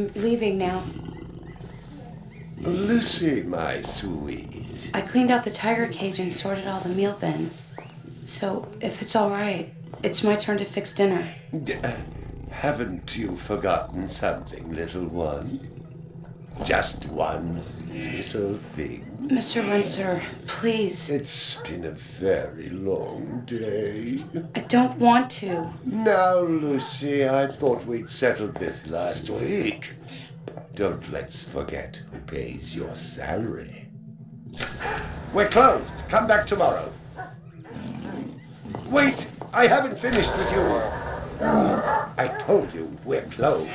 I'm leaving now. Lucy, my sweet. I cleaned out the tiger cage and sorted all the meal bins. So, if it's all right, it's my turn to fix dinner. Haven't you forgotten something, little one? Just one little thing. Mr. Runciter, please. It's been a very long day. I don't want to. Now, Lucy, I thought we'd settled this last week. Don't let's forget who pays your salary. We're closed. Come back tomorrow. Wait! I haven't finished with you. I told you we're closed.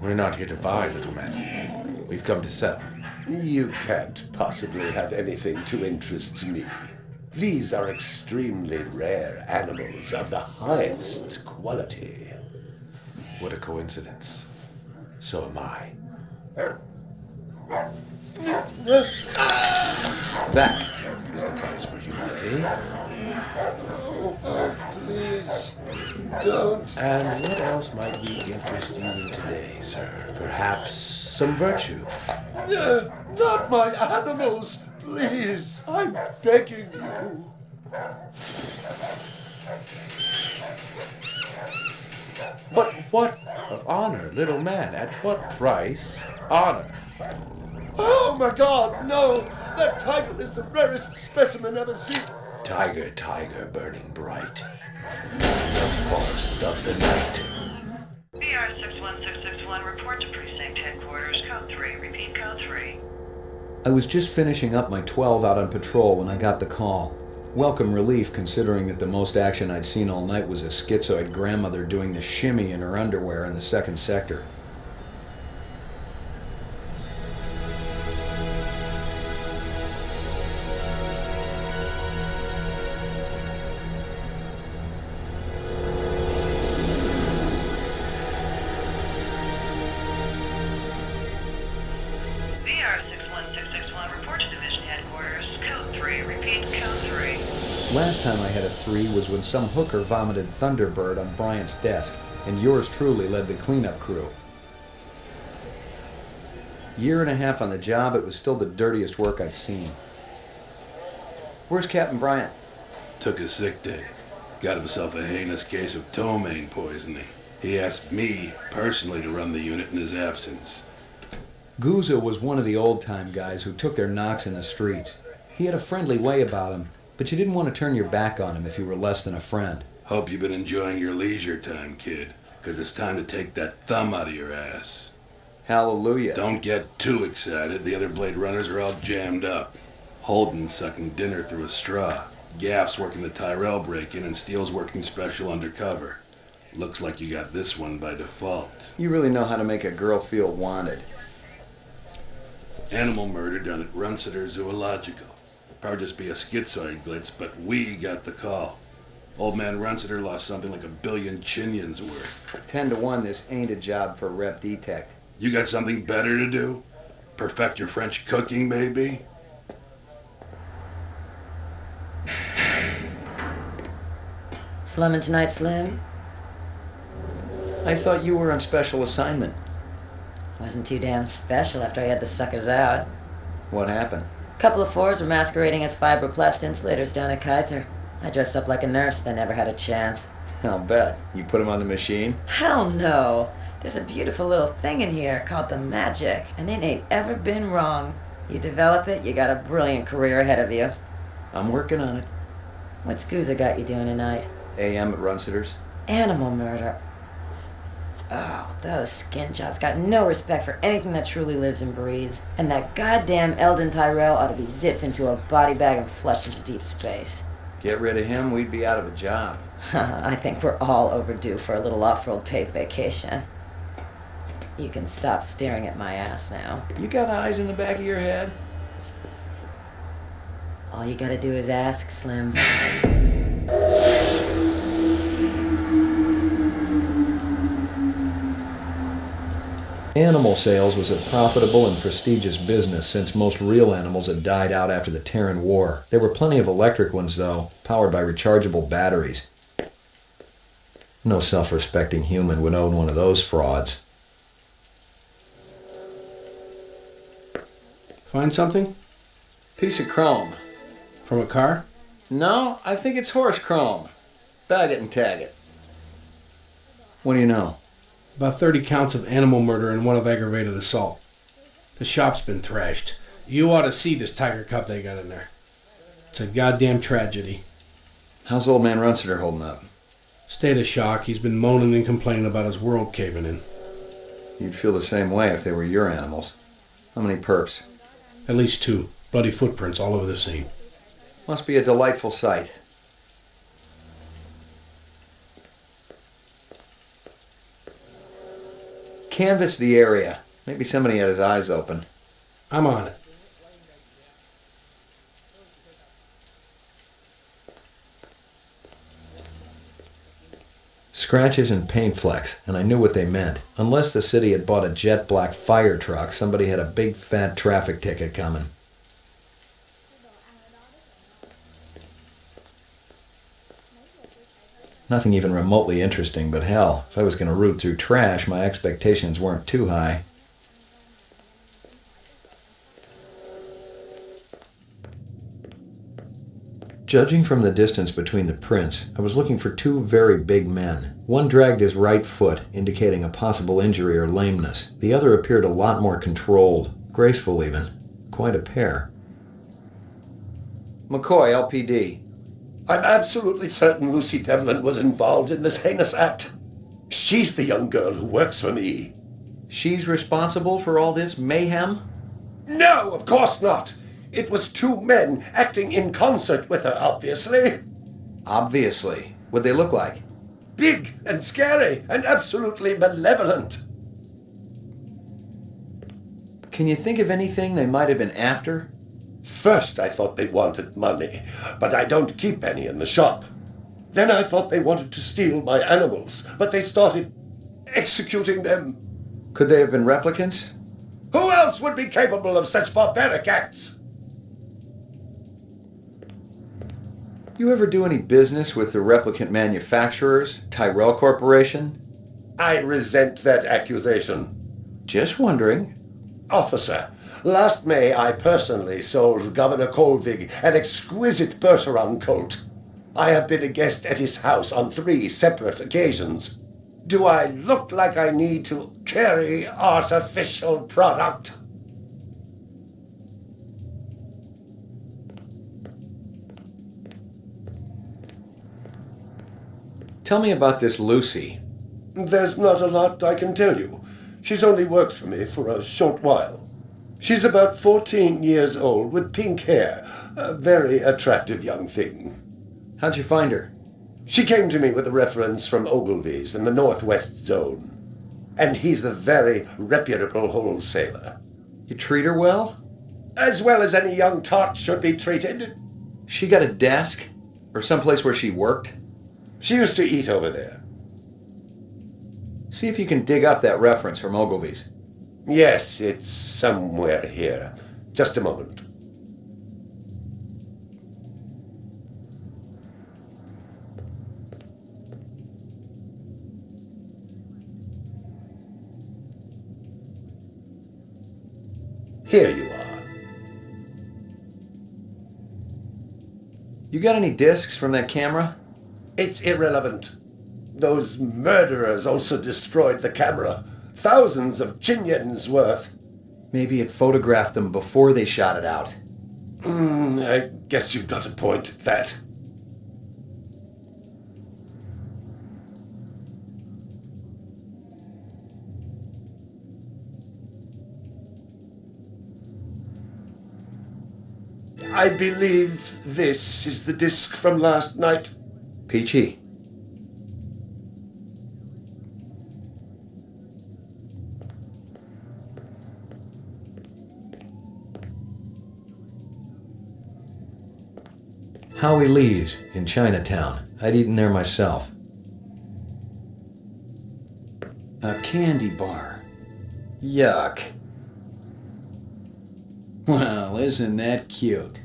We're not here to buy, little man. We've come to sell. You can't possibly have anything to interest me. These are extremely rare animals of the highest quality. What a coincidence. So am I. That is the price for humility. Oh, please, don't. And what else might we interest you in today, sir? Perhaps some virtue? Not my animals, please. I'm begging you. But what of honor, little man? At what price? Honor. Oh, my God, no. That tiger is the rarest specimen ever seen. Tiger, tiger, burning bright. The forest of the night. BR 61661, report to precinct headquarters, code 3. Repeat, code 3. I was just finishing up my 12 out on patrol when I got the call. Welcome relief, considering that the most action I'd seen all night was a schizoid grandmother doing the shimmy in her underwear in the second sector. BR 61661, report to division headquarters, code 3. Repeat, code 3. Last time I had a 3 was when some hooker vomited Thunderbird on Bryant's desk, and yours truly led the cleanup crew. Year and a half on the job, it was still the dirtiest work I'd seen. Where's Captain Bryant? Took a sick day. Got himself a heinous case of ptomaine poisoning. He asked me personally to run the unit in his absence. Gouza was one of the old-time guys who took their knocks in the streets. He had a friendly way about him, but you didn't want to turn your back on him if you were less than a friend. Hope you've been enjoying your leisure time, kid, 'cause it's time to take that thumb out of your ass. Hallelujah. Don't get too excited. The other Blade Runners are all jammed up. Holden's sucking dinner through a straw. Gaff's working the Tyrell break-in, and Steele's working special undercover. Looks like you got this one by default. You really know how to make a girl feel wanted. Animal murder done at Runciter Zoological. Probably just be a schizoid glitz, but we got the call. Old man Runciter lost something like 1 billion chinions worth. 10 to 1, this ain't a job for Rep Detect. You got something better to do? Perfect your French cooking, maybe? Slumming tonight, Slim? I thought you were on special assignment. Wasn't too damn special after I had the suckers out. What happened? Couple of fours were masquerading as fibroplast insulators down at Kaiser. I dressed up like a nurse, they never had a chance. I'll bet. You put him on the machine? Hell no! There's a beautiful little thing in here called the Magic, and it ain't ever been wrong. You develop it, you got a brilliant career ahead of you. I'm working on it. What's Gouza got you doing tonight? AM at Runciter's. Animal murder. Oh, those skin jobs got no respect for anything that truly lives and breathes. And that goddamn Eldon Tyrell ought to be zipped into a body bag and flushed into deep space. Get rid of him, we'd be out of a job. I think we're all overdue for a little off-road paid vacation. You can stop staring at my ass now. You got eyes in the back of your head? All you gotta do is ask, Slim. Animal sales was a profitable and prestigious business since most real animals had died out after the Terran War. There were plenty of electric ones, though, powered by rechargeable batteries. No self-respecting human would own one of those frauds. Find something? Piece of chrome. From a car? No, I think it's horse chrome. Bag it and tag it. What do you know? About 30 counts of animal murder and one of aggravated assault. The shop's been thrashed. You ought to see this tiger cub they got in there. It's a goddamn tragedy. How's old man Runciter holding up? State of shock. He's been moaning and complaining about his world caving in. You'd feel the same way if they were your animals. How many perps? At least 2. Bloody footprints all over the scene. Must be a delightful sight. Canvass the area. Maybe somebody had his eyes open. I'm on it. Scratches and paint flecks, and I knew what they meant. Unless the city had bought a jet black fire truck, somebody had a big fat traffic ticket coming. Nothing even remotely interesting, but hell, if I was going to root through trash, my expectations weren't too high. Judging from the distance between the prints, I was looking for 2 very big men. One dragged his right foot, indicating a possible injury or lameness. The other appeared a lot more controlled, graceful even. Quite a pair. McCoy, LPD. I'm absolutely certain Lucy Devlin was involved in this heinous act. She's the young girl who works for me. She's responsible for all this mayhem? No, of course not. It was 2 men acting in concert with her, obviously. Obviously. What'd they look like? Big and scary and absolutely malevolent. Can you think of anything they might have been after? First I thought they wanted money, but I don't keep any in the shop. Then I thought they wanted to steal my animals, but they started executing them. Could they have been replicants? Who else would be capable of such barbaric acts? You ever do any business with the replicant manufacturers, Tyrell Corporation? I resent that accusation. Just wondering. Officer, last May I personally sold Governor Colvig an exquisite Bergeron colt. I have been a guest at his house on 3 separate occasions. Do I look like I need to carry artificial product? Tell me about this Lucy. There's not a lot I can tell you. She's only worked for me for a short while. She's about 14 years old with pink hair. A very attractive young thing. How'd you find her? She came to me with a reference from Ogilvy's in the Northwest Zone. And he's a very reputable wholesaler. You treat her well? As well as any young tot should be treated. She got a desk? Or someplace where she worked? She used to eat over there. See if you can dig up that reference from Ogilvy's. Yes, it's somewhere here. Just a moment. Here you are. You got any discs from that camera? It's irrelevant. Those murderers also destroyed the camera. Thousands of chinyens worth. Maybe it photographed them before they shot it out. I guess you've got a point at that. I believe this is the disc from last night. Peachy. Howie Lee's in Chinatown. I'd eaten there myself. A candy bar. Yuck. Well, isn't that cute?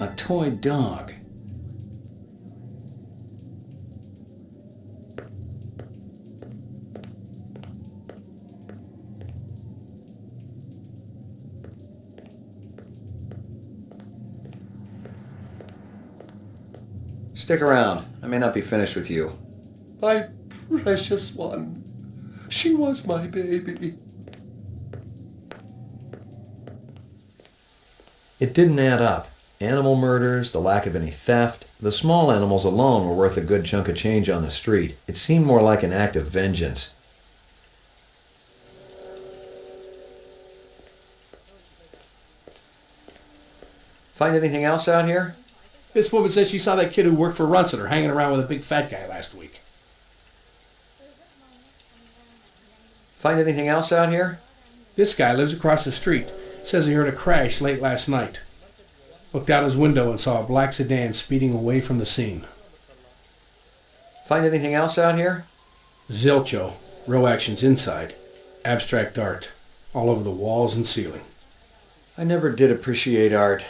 A toy dog. Stick around. I may not be finished with you. My precious one. She was my baby. It didn't add up. Animal murders, the lack of any theft, the small animals alone were worth a good chunk of change on the street. It seemed more like an act of vengeance. Find anything else out here? This woman says she saw that kid who worked for Runciter hanging around with a big fat guy last week. Find anything else out here? This guy lives across the street. Says he heard a crash late last night. Looked out his window and saw a black sedan speeding away from the scene. Find anything else out here? Zilcho. Row actions inside. Abstract art. All over the walls and ceiling. I never did appreciate art.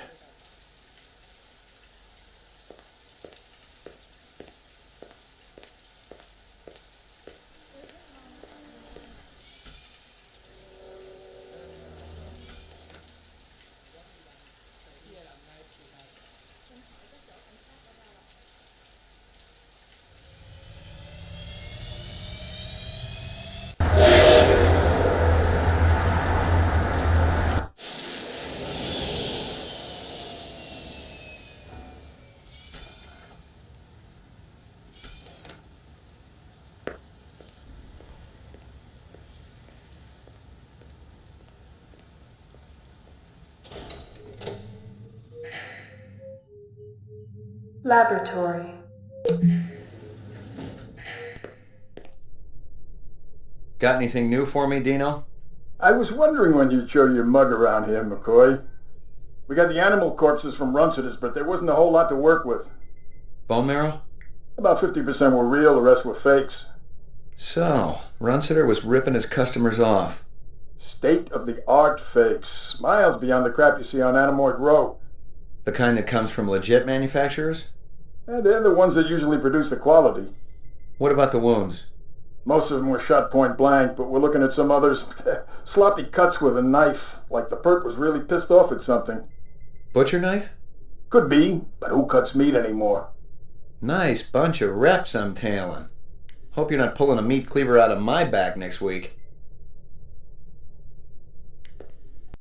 Laboratory. Got anything new for me, Dino? I was wondering when you'd show your mug around here, McCoy. We got the animal corpses from Runciter's, but there wasn't a whole lot to work with. Bone marrow? About 50% were real, the rest were fakes. So, Runciter was ripping his customers off. State-of-the-art fakes. Miles beyond the crap you see on Anamoid Row. The kind that comes from legit manufacturers? They're the ones that usually produce the quality. What about the wounds? Most of them were shot point blank, but we're looking at some others. Sloppy cuts with a knife, like the perp was really pissed off at something. Butcher knife? Could be, but who cuts meat anymore? Nice bunch of reps I'm tailing. Hope you're not pulling a meat cleaver out of my back next week.